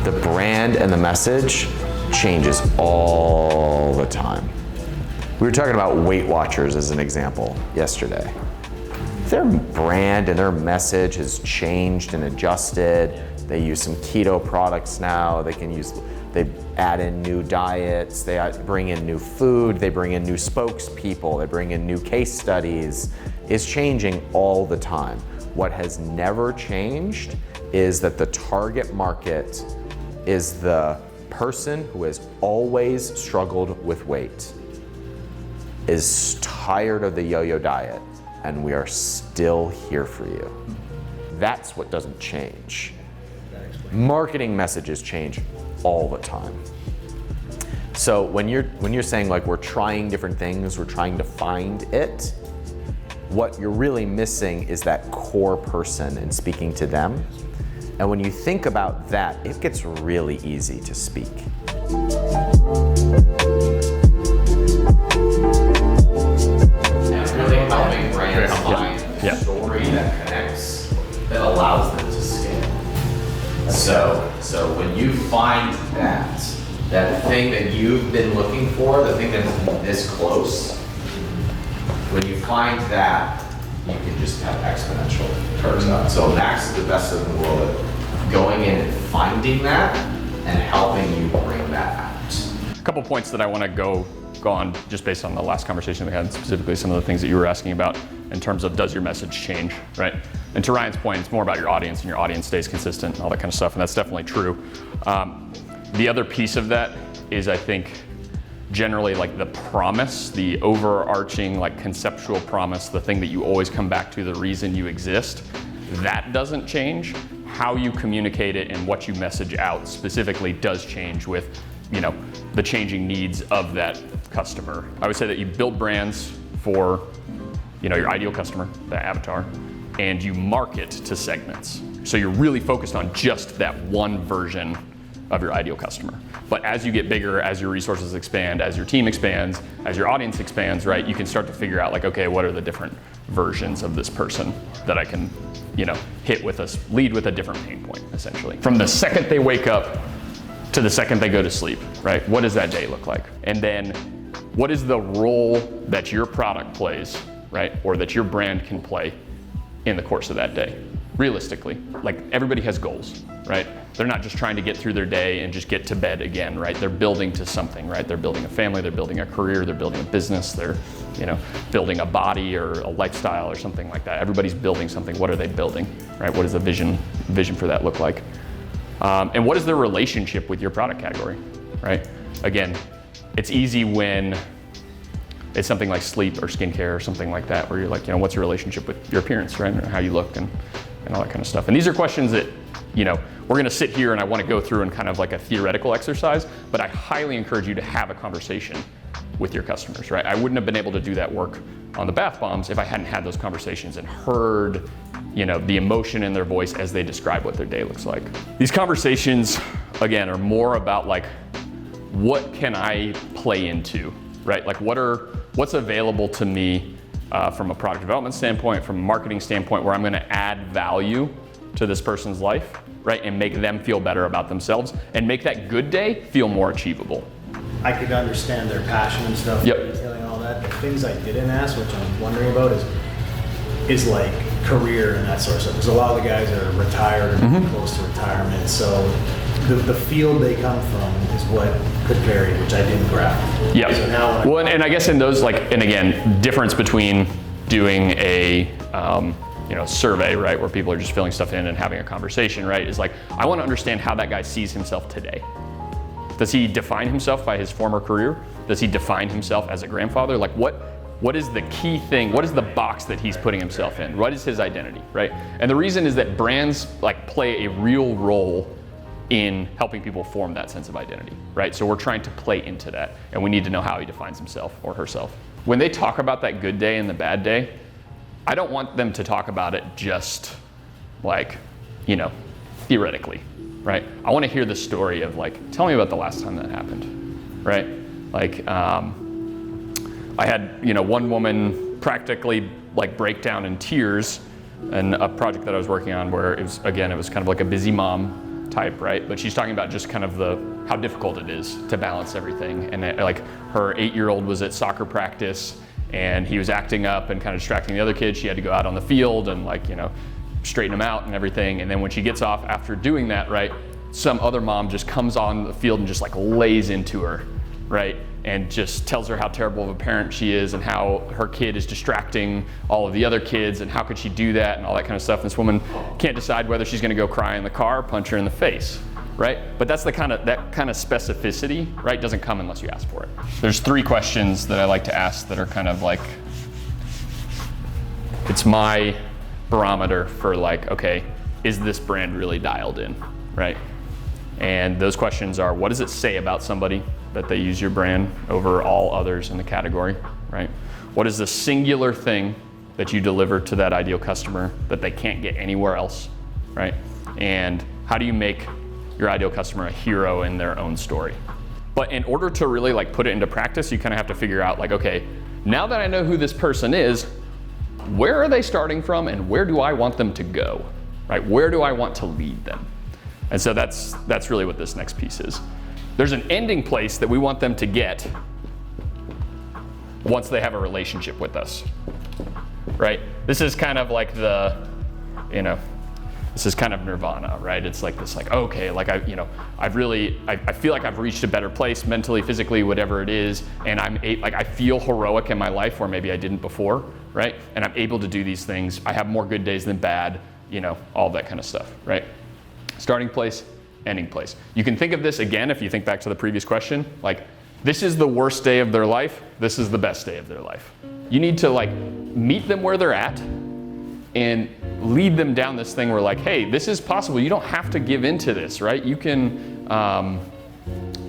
the brand and the message changes all the time. We were talking about Weight Watchers as an example yesterday. Their brand and their message has changed and adjusted. They use some keto products now. They add in new diets. They bring in new food. They bring in new spokespeople. They bring in new case studies. It's changing all the time. What has never changed is that the target market is the person who has always struggled with weight, is tired of the yo-yo diet, and we are still here for you. That's what doesn't change. Marketing messages change all the time. So when you're saying like we're trying different things, we're trying to find it, what you're really missing is that core person and speaking to them. And when you think about that, it gets really easy to speak. And really helping brands find a story that connects, that allows them to scale. So when you find that thing that you've been looking for, the thing that's this close, when you find that, you can just have exponential curves up. So Max is the best in the world at going in and finding that and helping you bring that out. A couple points that I want to go on just based on the last conversation we had, specifically some of the things that you were asking about in terms of does your message change, right? And to Ryan's point, it's more about your audience and your audience stays consistent and all that kind of stuff, and that's definitely true. The other piece of that is, I think, generally like the promise, the overarching like conceptual promise, the thing that you always come back to, the reason you exist, that doesn't change. How you communicate it and what you message out specifically does change with, you know, the changing needs of that customer. I would say that you build brands for, you know, your ideal customer, the avatar, and you market to segments. So you're really focused on just that one version of your ideal customer. But as you get bigger, as your resources expand, as your team expands, as your audience expands, right, you can start to figure out like, okay, what are the different versions of this person that I can, you know, lead with a different pain point, essentially. From the second they wake up to the second they go to sleep, right? What does that day look like? And then what is the role that your product plays, right? Or that your brand can play in the course of that day? Realistically, like everybody has goals, right? They're not just trying to get through their day and just get to bed again, right? They're building to something, right? They're building a family, they're building a career, they're building a business, they're, you know, building a body or a lifestyle or something like that. Everybody's building something. What are they building, right? What does the vision for that look like? And what is their relationship with your product category, right? Again, it's easy when it's something like sleep or skincare or something like that, where you're like, you know, what's your relationship with your appearance, right? Or how you look and all that kind of stuff. And these are questions that, you know, we're gonna sit here and I wanna go through in kind of like a theoretical exercise, but I highly encourage you to have a conversation with your customers, right? I wouldn't have been able to do that work on the bath bombs if I hadn't had those conversations and heard, you know, the emotion in their voice as they describe what their day looks like. These conversations, again, are more about like, what can I play into, right? Like what's available to me from a product development standpoint, from a marketing standpoint, where I'm gonna add value to this person's life, right? And make them feel better about themselves and make that good day feel more achievable. I could understand their passion and stuff, detailing all that. The things I didn't ask, which I'm wondering about, is like career and that sort of stuff. Because a lot of the guys are retired or close to retirement, so the field they come from is what could vary, which I didn't grab. Yeah. So now well, and I guess in those, like, and again, difference between doing a you know, survey, right, where people are just filling stuff in and having a conversation, right, is like, I want to understand how that guy sees himself today. Does he define himself by his former career? Does he define himself as a grandfather? Like, what is the key thing? What is the box that he's putting himself in? What is his identity, right? And the reason is that brands like play a real role in helping people form that sense of identity, right? So we're trying to play into that, and we need to know how he defines himself or herself. When they talk about that good day and the bad day, I don't want them to talk about it just like, you know, theoretically, right? I want to hear the story of like, tell me about the last time that happened, right? Like, I had, you know, one woman practically like break down in tears in a project that I was working on where it was kind of like a busy mom type, right? But she's talking about just kind of how difficult it is to balance everything. And like her 8-year-old was at soccer practice and he was acting up and kind of distracting the other kids. She had to go out on the field and like, straighten him out and everything. And then when she gets off after doing that, right, some other mom just comes on the field and just like lays into her, right? And just tells her how terrible of a parent she is and how her kid is distracting all of the other kids and how could she do that and all that kind of stuff. And this woman can't decide whether she's gonna go cry in the car or punch her in the face, right? But that's that kind of specificity, right, doesn't come unless you ask for it. There's 3 questions that I like to ask that are kind of like, it's my barometer for like, okay, is this brand really dialed in, right? And those questions are, what does it say about somebody that they use your brand over all others in the category, right? What is the singular thing that you deliver to that ideal customer that they can't get anywhere else, right? And how do you make your ideal customer a hero in their own story? But in order to really like put it into practice, you kind of have to figure out like, okay, now that I know who this person is, where are they starting from and where do I want them to go, right? Where do I want to lead them? And so that's really what this next piece is. There's an ending place that we want them to get once they have a relationship with us, right? This is kind of like this is kind of nirvana, right? It's like this, like, okay, like I feel like I've reached a better place mentally, physically, whatever it is, and I feel heroic in my life where maybe I didn't before, right? And I'm able to do these things. I have more good days than bad, all that kind of stuff, right? Starting place, ending place. You can think of this again, if you think back to the previous question, like this is the worst day of their life, this is the best day of their life. You need to like meet them where they're at and lead them down this thing where like, hey, this is possible. You don't have to give into this, right? You can,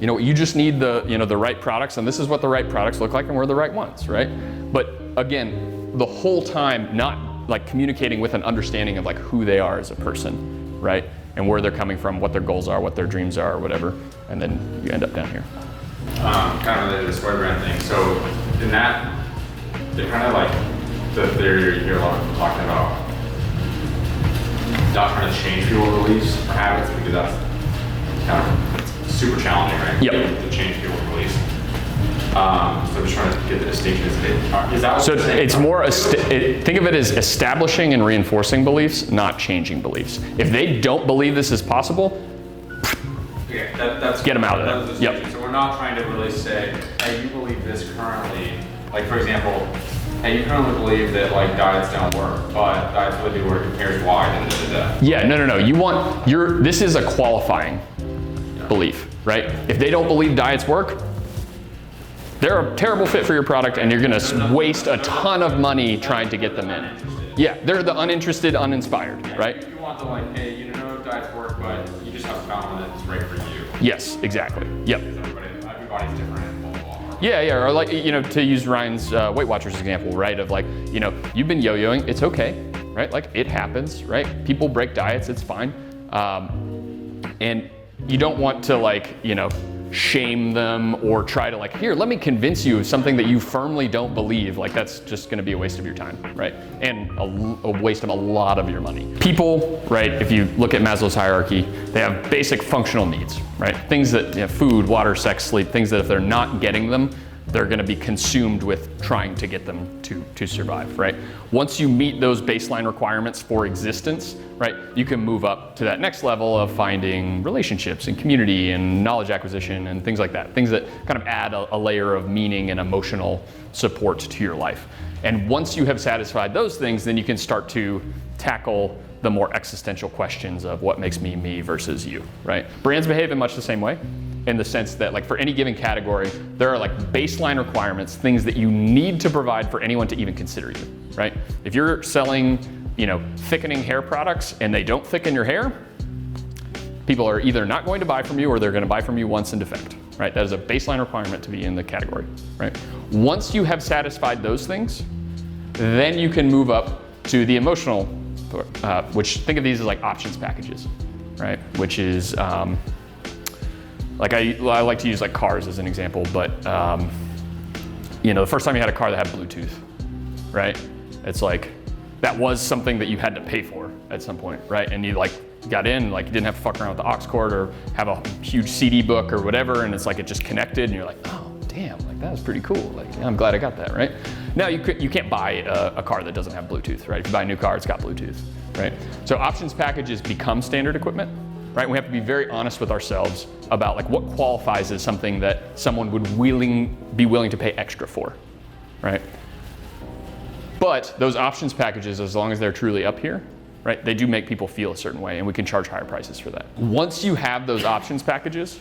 you just need the right products, and this is what the right products look like, and we're the right ones, right? But again, the whole time not like communicating with an understanding of like who they are as a person, right? And where they're coming from, what their goals are, what their dreams are, or whatever, and then you end up down here. Kind of related to the square brand thing. So in that, they're kind of like the theory you hear a lot of people talking about, not trying to change people's beliefs or habits, because that's kind of super challenging, right? Yep. To change people's beliefs. So I'm just trying to get the distinction. Is that what So you're saying? it's more, think of it as establishing and reinforcing beliefs, not changing beliefs. If they don't believe this is possible, Okay, that's get them out of that there. was Yep. distinction. So we're not trying to really say, hey, you believe this currently. Like for example, hey, you currently believe that like diets don't work, but diets really do work. Here's why. Yeah, no. This is a qualifying belief, right? If they don't believe diets work, they're a terrible fit for your product, and you're gonna waste a ton of money trying to get them in. Yeah, they're the uninterested, uninspired, right? You want the like, hey, you know diets work, but you just have found one that's right for you. Yes, exactly. Yep. Everybody's different. Blah, blah, blah. Yeah, or like, to use Ryan's Weight Watchers example, right? Of like, you've been yo-yoing, it's okay, right? Like it happens, right? People break diets, it's fine. And you don't want to like, shame them or try to like, here, let me convince you of something that you firmly don't believe. Like that's just gonna be a waste of your time, right? And a waste of a lot of your money. People, right, if you look at Maslow's hierarchy, they have basic functional needs, right? Things that, food, water, sex, sleep, things that if they're not getting them, they're gonna be consumed with trying to get them to survive, right? Once you meet those baseline requirements for existence, right, you can move up to that next level of finding relationships and community and knowledge acquisition and things like that. Things that kind of add a layer of meaning and emotional support to your life. And once you have satisfied those things, then you can start to tackle the more existential questions of what makes me me versus you, right? Brands behave in much the same way, in the sense that like for any given category, there are like baseline requirements, things that you need to provide for anyone to even consider you, right? If you're selling, thickening hair products and they don't thicken your hair, people are either not going to buy from you or they're going to buy from you once and defect, right? That is a baseline requirement to be in the category, right? Once you have satisfied those things, then you can move up to the emotional, which think of these as like options packages, right? Which is, like I like to use like cars as an example, but the first time you had a car that had Bluetooth, right? It's like, that was something that you had to pay for at some point, right? And you like got in, like you didn't have to fuck around with the aux cord or have a huge CD book or whatever, and it's like it just connected, and you're like, oh damn, like that was pretty cool. Like I'm glad I got that, right? Now you can't buy a car that doesn't have Bluetooth, right? If you buy a new car, it's got Bluetooth, right? So options packages become standard equipment, right? We have to be very honest with ourselves about like what qualifies as something that someone would be willing to pay extra for, right? But those options packages, as long as they're truly up here, right, they do make people feel a certain way, and we can charge higher prices for that. Once you have those options packages,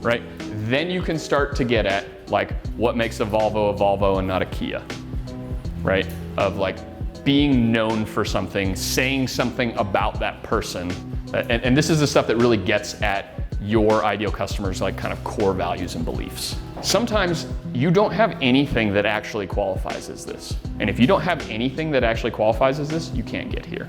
right, then you can start to get at like what makes a Volvo and not a Kia, right? Of like being known for something, saying something about that person. And this is the stuff that really gets at your ideal customer's like kind of core values and beliefs. Sometimes you don't have anything that actually qualifies as this. And if you don't have anything that actually qualifies as this, you can't get here,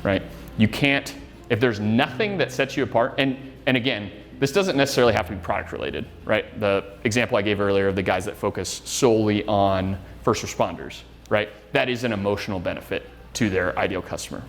right? You can't, if there's nothing that sets you apart, and again, this doesn't necessarily have to be product related, right? The example I gave earlier of the guys that focus solely on first responders, right? That is an emotional benefit to their ideal customer,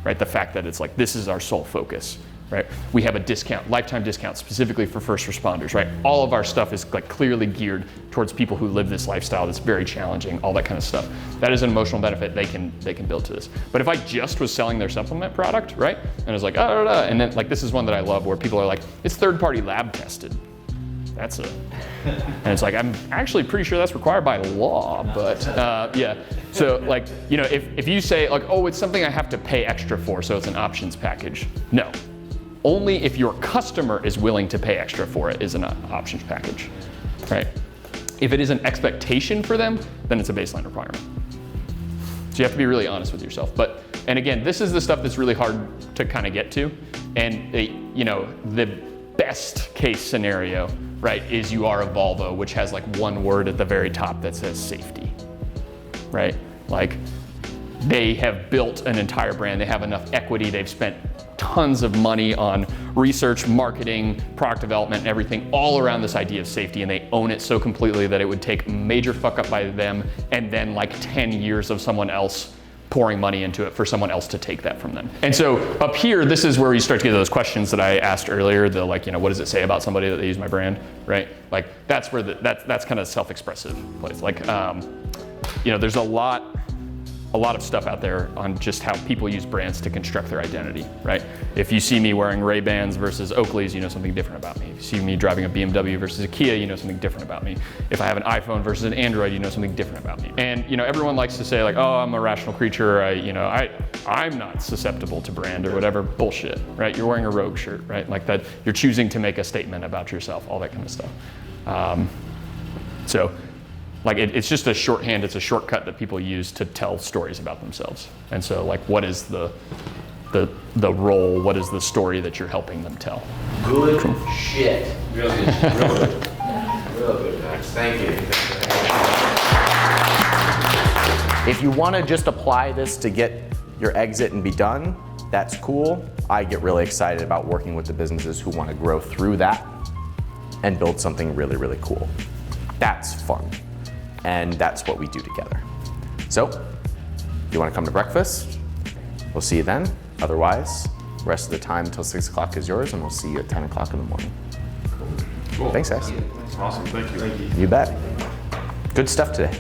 right? The fact that it's like, this is our sole focus, right? We have a discount, lifetime discount specifically for first responders, right? All of our stuff is like clearly geared towards people who live this lifestyle that's very challenging, all that kind of stuff. That is an emotional benefit they can build to this. But if I just was selling their supplement product, right? And I was like, and then like this is one that I love where people are like, it's third-party lab tested. And it's like, I'm actually pretty sure that's required by law, but yeah. So like, you know, if you say like, oh, it's something I have to pay extra for, so it's an options package. No. Only if your customer is willing to pay extra for it is an options package, right? If it is an expectation for them, then it's a baseline requirement. So you have to be really honest with yourself. And again, this is the stuff that's really hard to kind of get to. And you know, the best case scenario, right, is you are a Volvo, which has like one word at the very top that says safety, right? Like they have built an entire brand, they have enough equity, they've spent tons of money on research, marketing, product development, and everything all around this idea of safety, and they own it so completely that it would take major fuck up by them and then like 10 years of someone else pouring money into it for someone else to take that from them. And so up here, this is where you start to get those questions that I asked earlier, the like, you know, what does it say about somebody that they use my brand, right? Like that's where that's kind of self-expressive place. Like, you know, there's a lot of stuff out there on just how people use brands to construct their identity, right? If you see me wearing Ray-Bans versus Oakleys, you know something different about me. If you see me driving a BMW versus a Kia, you know something different about me. If I have an iPhone versus an Android, you know something different about me. And you know, everyone likes to say like, oh, I'm a rational creature, I'm not susceptible to brand or whatever. Bullshit, right? You're wearing a Rogue shirt, right? Like that, you're choosing to make a statement about yourself, all that kind of stuff. So, like it's just a shorthand, it's a shortcut that people use to tell stories about themselves. And so like what is the role, what is the story that you're helping them tell? Good shit. Real good. Real good. Real good, Max. Thank you. If you want to just apply this to get your exit and be done, that's cool. I get really excited about working with the businesses who want to grow through that and build something really, really cool. That's fun. And that's what we do together. So, if you want to come to breakfast, we'll see you then. Otherwise, the rest of the time until 6 o'clock is yours, and we'll see you at 10 o'clock in the morning. Cool. Thanks, guys. Awesome, thank you. You bet. Good stuff today.